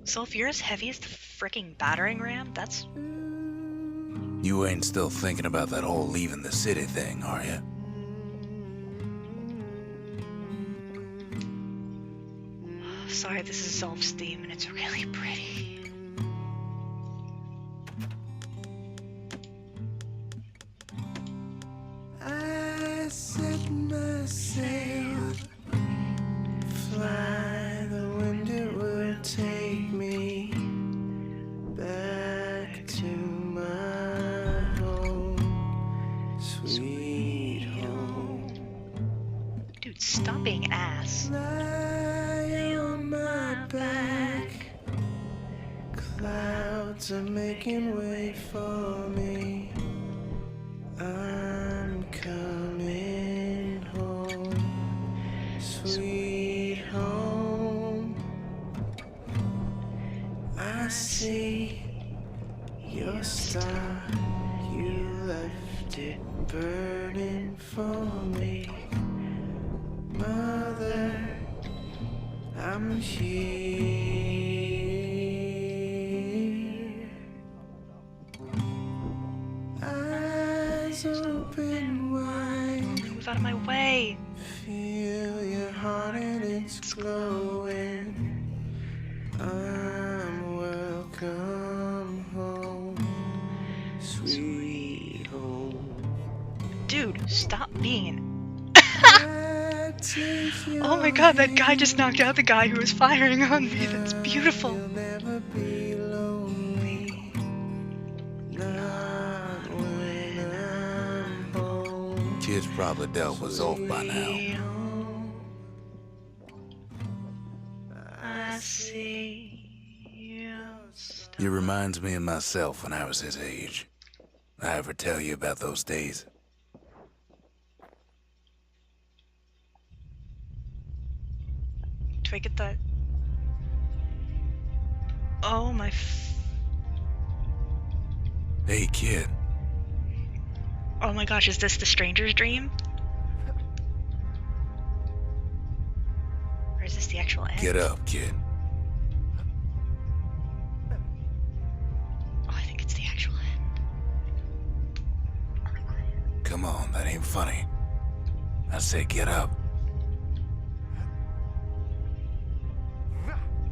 So if you're as heavy as the freaking battering ram, that's... You ain't still thinking about that whole leaving the city thing, are you? Sorry, this is self-esteem and it's really pretty. I set my sail, fly, the wind it will take me back to my home, sweet home. Dude, stop being ass. Lie on my back, clouds are making way for me. I'm coming home, sweet home. I see your star, you left it burning for me. Mother, I'm here. Eyes open wide, Move out of my way. feel your heart and it's glowing. I'm welcome home, sweet home. Dude, stop being... I take your Oh my god, that guy just knocked out the guy who was firing on me. That's beautiful. You'll never be lonely, not when I'm home. Kid's probably dealt with Zolf by now. I see you. It reminds me of myself when I was his age. I ever tell you about those days? Do I get that? Oh my Hey, kid. Oh my gosh, is this the stranger's dream? Or is this the actual end? Get up, kid. Oh, I think it's the actual end. Come on, that ain't funny. I say get up.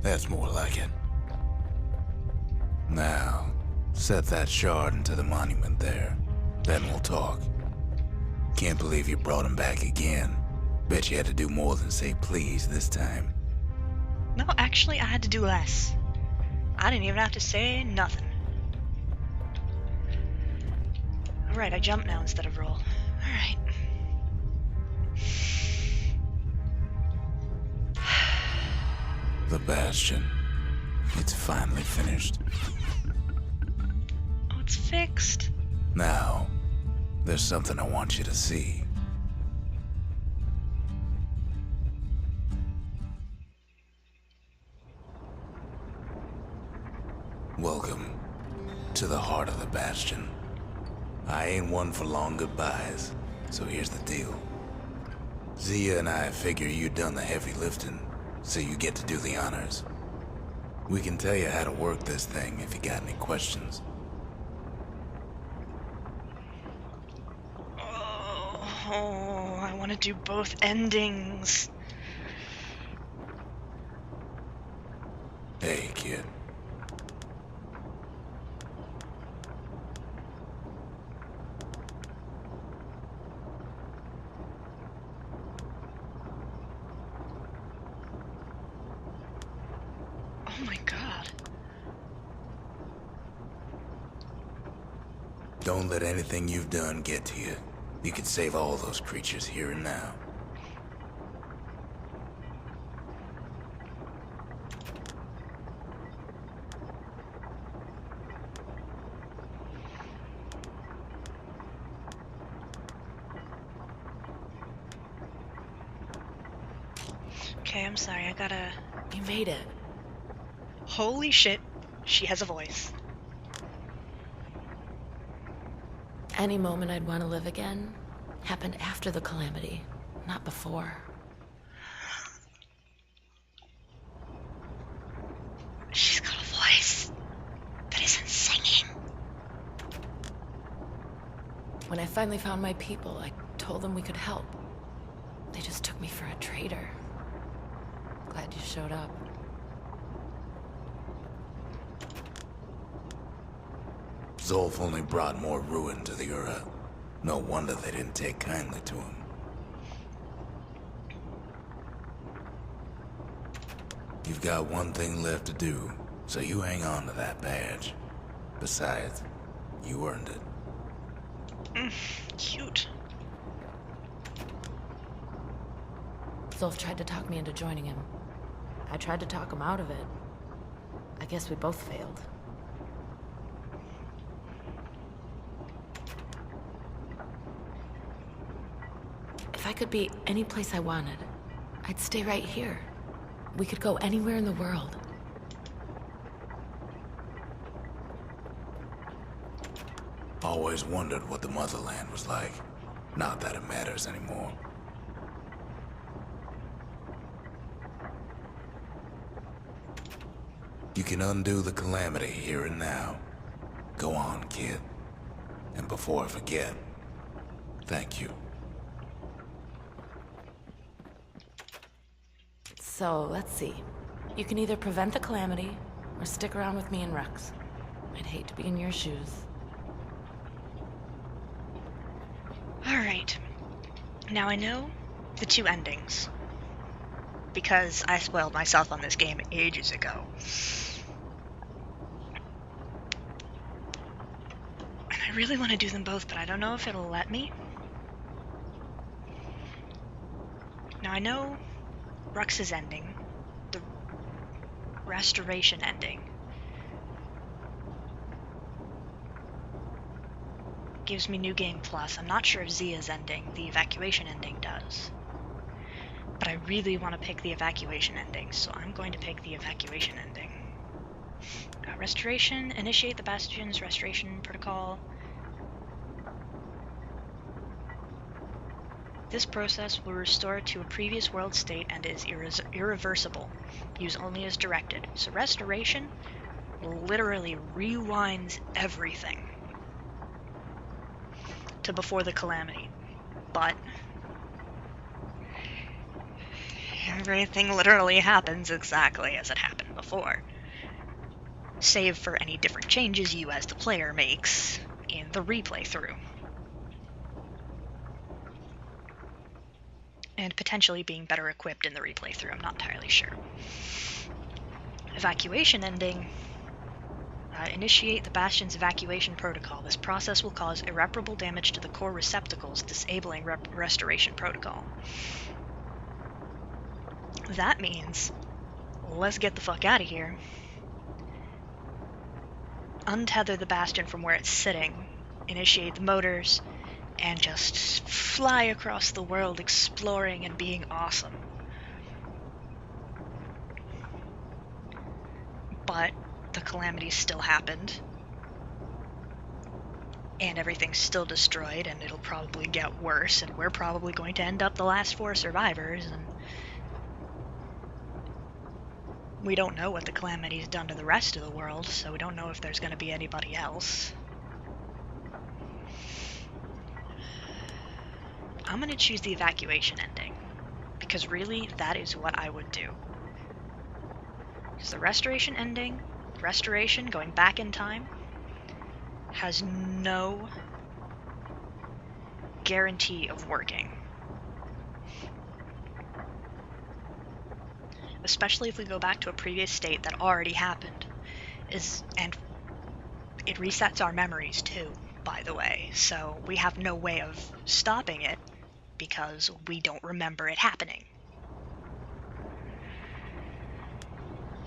That's more like it. Now, set that shard into the monument there. Then we'll talk. Can't believe you brought him back again. Bet you had to do more than say please this time. No, actually, I had to do less. I didn't even have to say nothing. Alright, I jump now instead of roll. Alright. The Bastion. It's finally finished. Oh, it's fixed. Now, there's something I want you to see. Welcome to the heart of the Bastion. I ain't one for long goodbyes, so here's the deal. Zia and I figure you done the heavy lifting, so you get to do the honors. We can tell you how to work this thing if you got any questions. Oh, I want to do both endings. Hey, kid. Oh my god. Don't let anything you've done get to you. You can save all those creatures here and now. Okay, I'm sorry, I gotta... You made it. Holy shit, she has a voice. Any moment I'd want to live again happened after the calamity, not before. She's When I finally found my people, I told them we could help. They just took me for a traitor. Glad you showed up. Zolf only brought more ruin to the Ura. No wonder they didn't take kindly to him. You've got one thing left to do, so you hang on to that badge. Besides, you earned it. Cute. Zolf tried to talk me into joining him. I tried to talk him out of it. I guess we both failed. If I could be any place I wanted, I'd stay right here. We could go anywhere in the world. Always wondered what the motherland was like. Not that it matters anymore. You can undo the calamity here and now. Go on, kid. And before I forget, thank you. So, let's see. You can either prevent the calamity, or stick around with me and Rex. I'd hate to be in your shoes. Alright. Now I know the two endings. Because I spoiled myself on this game ages ago. And I really want to do them both, but I don't know if it'll let me. Now I know Rux's ending, the restoration ending, gives me New Game Plus. I'm not sure if Zia's ending, the evacuation ending, does. But I really want to pick the evacuation ending, so I'm going to pick the evacuation ending. Restoration, initiate the Bastion's restoration protocol. This process will restore to a previous world state and is irreversible. Use only as directed. So restoration literally rewinds everything to before the calamity. But everything literally happens exactly as it happened before. Save for any different changes you as the player makes in the replay through. And potentially being better equipped in the replay through, I'm not entirely sure. Evacuation ending. Initiate the Bastion's evacuation protocol. This process will cause irreparable damage to the core receptacles, disabling restoration protocol. That means, let's get the fuck out of here. Untether the Bastion from where it's sitting, initiate the motors, and just fly across the world exploring and being awesome. But the calamity still happened, and everything's still destroyed, and it'll probably get worse, and we're probably going to end up the last 4 survivors, and we don't know what the calamity's done to the rest of the world, so we don't know if there's going to be anybody else. I'm going to choose the evacuation ending, because really, that is what I would do. Because the restoration ending, restoration, going back in time, has no guarantee of working. Especially if we go back to a previous state that already happened. And it resets our memories too, by the way, so we have no way of stopping it because we don't remember it happening.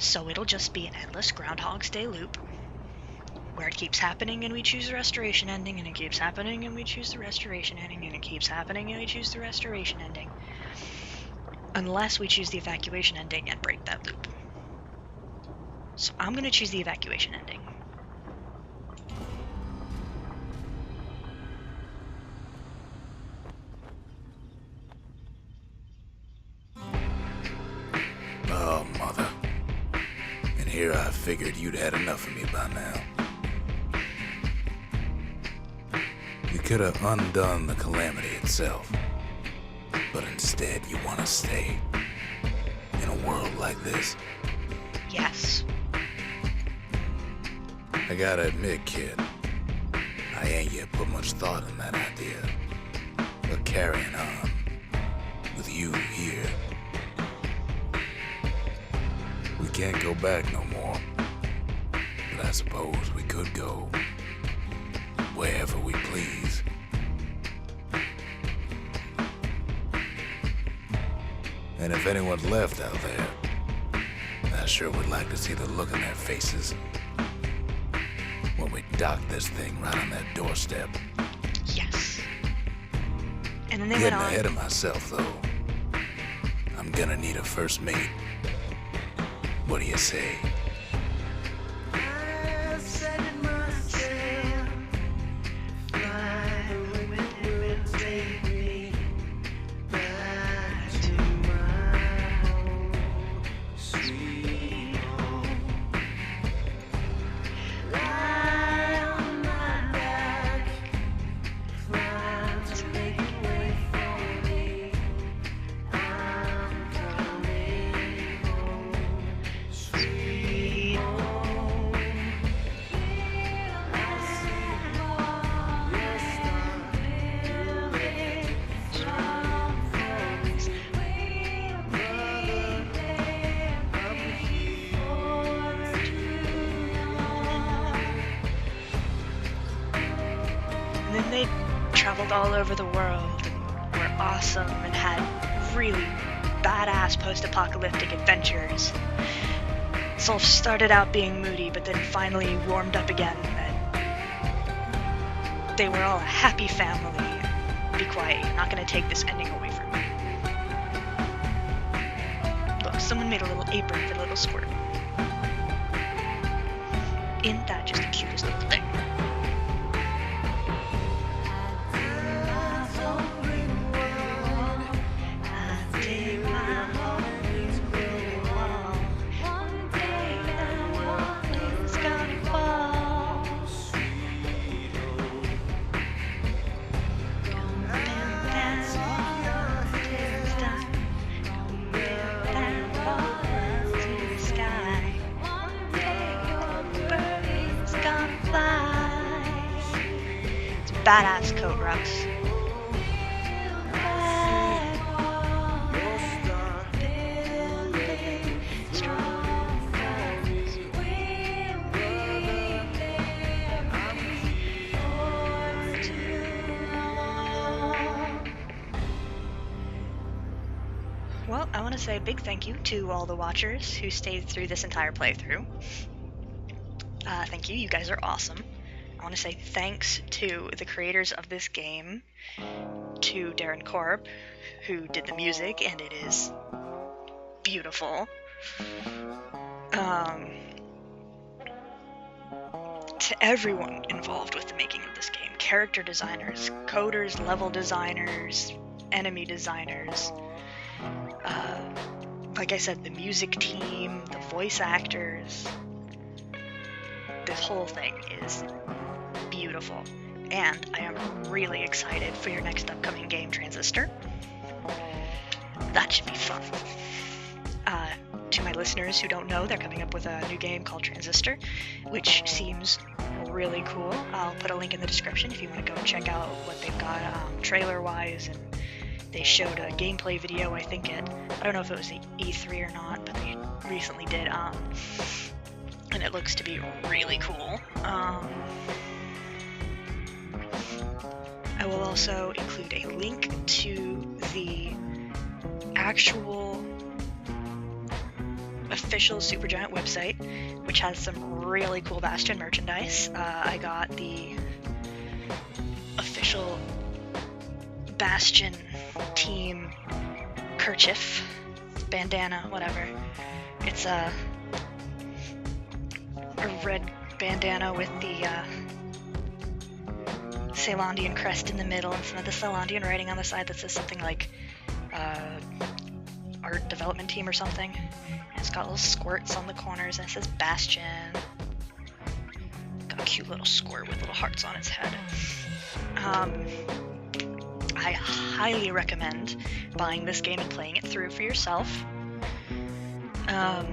So it'll just be an endless Groundhog's Day loop where it keeps happening and we choose the restoration ending, and it keeps happening and we choose the restoration ending, and it keeps happening and we choose the restoration ending. Unless we choose the evacuation ending and break that loop. So I'm going to choose the evacuation ending. Oh, mother. And here I figured you'd had enough of me by now. You could have undone the calamity itself. But instead, you want to stay in a world like this. Yes. I gotta admit, kid, I ain't yet put much thought in that idea. But carrying on with you here, we can't go back no more. But I suppose we could go wherever we please. And if anyone's left out there, I sure would like to see the look in their faces when we dock this thing right on that doorstep. Yes. And then they Getting went on. ahead of myself, though. I'm gonna need a first mate. What do you say? And then they traveled all over the world and were awesome and had really badass post-apocalyptic adventures. Solf started out being moody, but then finally warmed up again, and they were all a happy family. Be quiet, you're not gonna take this ending away from me. Look, someone made a little apron for the little squirt. Isn't that just the cutest little thing? Badass coat, Russ. Well, I want to say a big thank you to all the watchers who stayed through this entire playthrough. Thank you, you guys are awesome. I want to say thanks to the creators of this game, to Darren Korb, who did the music, and it is beautiful. To everyone involved with the making of this game, character designers, coders, level designers, enemy designers, like I said, the music team, the voice actors. This whole thing is beautiful, and I am really excited for your next upcoming game, Transistor. That should be fun. To my listeners who don't know, they're coming up with a new game called Transistor, which seems really cool. I'll put a link in the description if you want to go check out what they've got trailer-wise, and they showed a gameplay video, I don't know if it was the E3 or not, but they recently did, and it looks to be really cool. I will also include a link to the actual official Supergiant website, which has some really cool Bastion merchandise. I got the official Bastion team kerchief, bandana, whatever. It's a red bandana with the Ceylondian crest in the middle and some of the Ceylondian writing on the side that says something like art development team or something. And it's got little squirts on the corners and it says Bastion. Got cute little squirt with little hearts on its head. I highly recommend buying this game and playing it through for yourself. I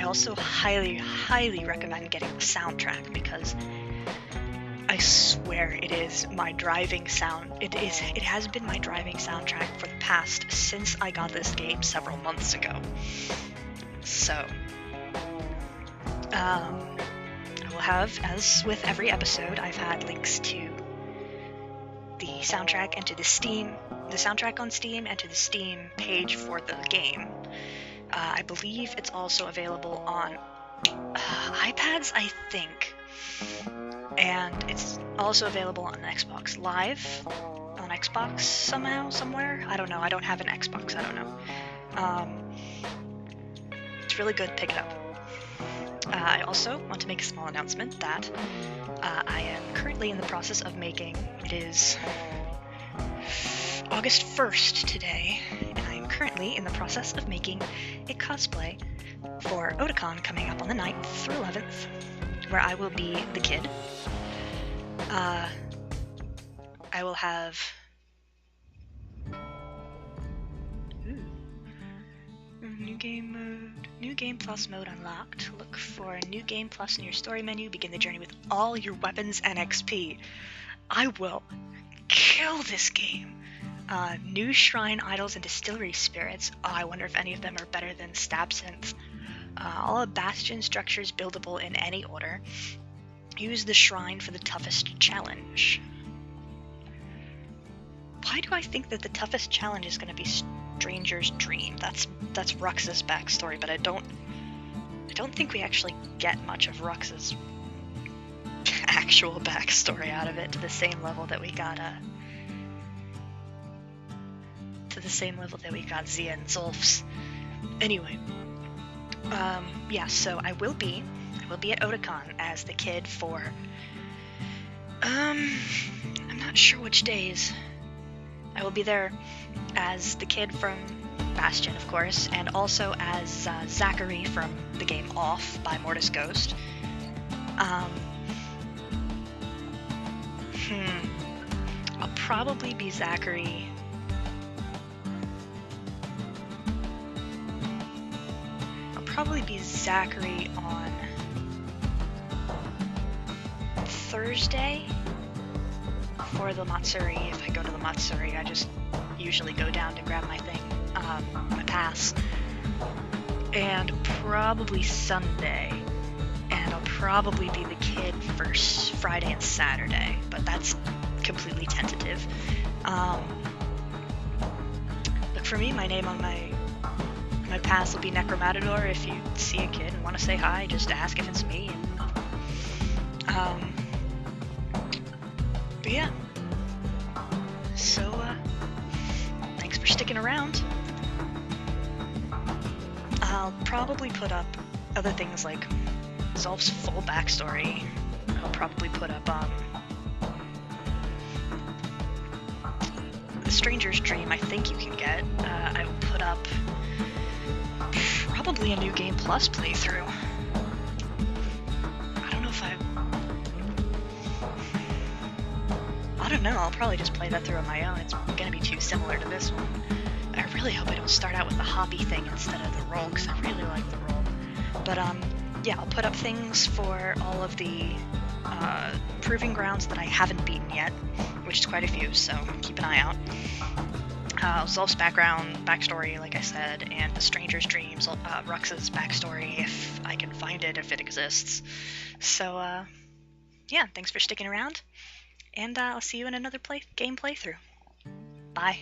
also highly, highly recommend getting the soundtrack because I swear it is my driving sound. It has been my driving soundtrack for the past since I got this game several months ago. So, I will have, as with every episode, I've had links to the soundtrack and to the soundtrack on Steam and to the Steam page for the game. I believe it's also available on iPads, I think. And it's also available on Xbox Live, on Xbox somehow, somewhere. I don't know. I don't have an Xbox. I don't know. It's really good. Pick it up. I also want to make a small announcement that I am currently in the process of making. It is August 1st today, and I am currently in the process of making a cosplay for Otakon coming up on the 9th through 11th, where I will be the kid. I will have... New game mode. New game plus mode unlocked. Look for New Game Plus in your story menu. Begin the journey with all your weapons and XP. I will kill this game. New shrine idols and distillery spirits. Oh, I wonder if any of them are better than Stabsynth. All of Bastion structures buildable in any order. Use the shrine for the toughest challenge. Why do I think that the toughest challenge is going to be Stranger's Dream? That's Rux's backstory, but I don't think we actually get much of Rux's actual backstory out of it to the same level that we got Zia and Zulf's. Anyway, yeah, so I will be at Otakon as the kid for I'm not sure which days. I will be there as the kid from Bastion, of course, and also as Zachary from the game Off by Mortis Ghost. I'll probably be Zachary. On Thursday for the Matsuri. If I go to the Matsuri, I just usually go down to grab my thing, my pass. And probably Sunday. And I'll probably be the kid for Friday and Saturday, but that's completely tentative. Look for me, my name on my pass will be necroMatador. If you see a kid and want to say hi, just ask if it's me. But yeah. So, thanks for sticking around. I'll probably put up other things like Zolf's full backstory. I'll probably put up, The Stranger's Dream, I think you can get. I will put up probably a New Game Plus playthrough. I don't know, I'll probably just play that through on my own. It's gonna be too similar to this one. I really hope I don't start out with the hobby thing instead of the roll, because I really like the roll. But, yeah, I'll put up things for all of the proving grounds that I haven't beaten yet, which is quite a few, so keep an eye out. Zolf's backstory, like I said, and the Stranger's Dreams, Rux's backstory, if I can find it, if it exists. So, yeah, thanks for sticking around, and I'll see you in another game playthrough. Bye.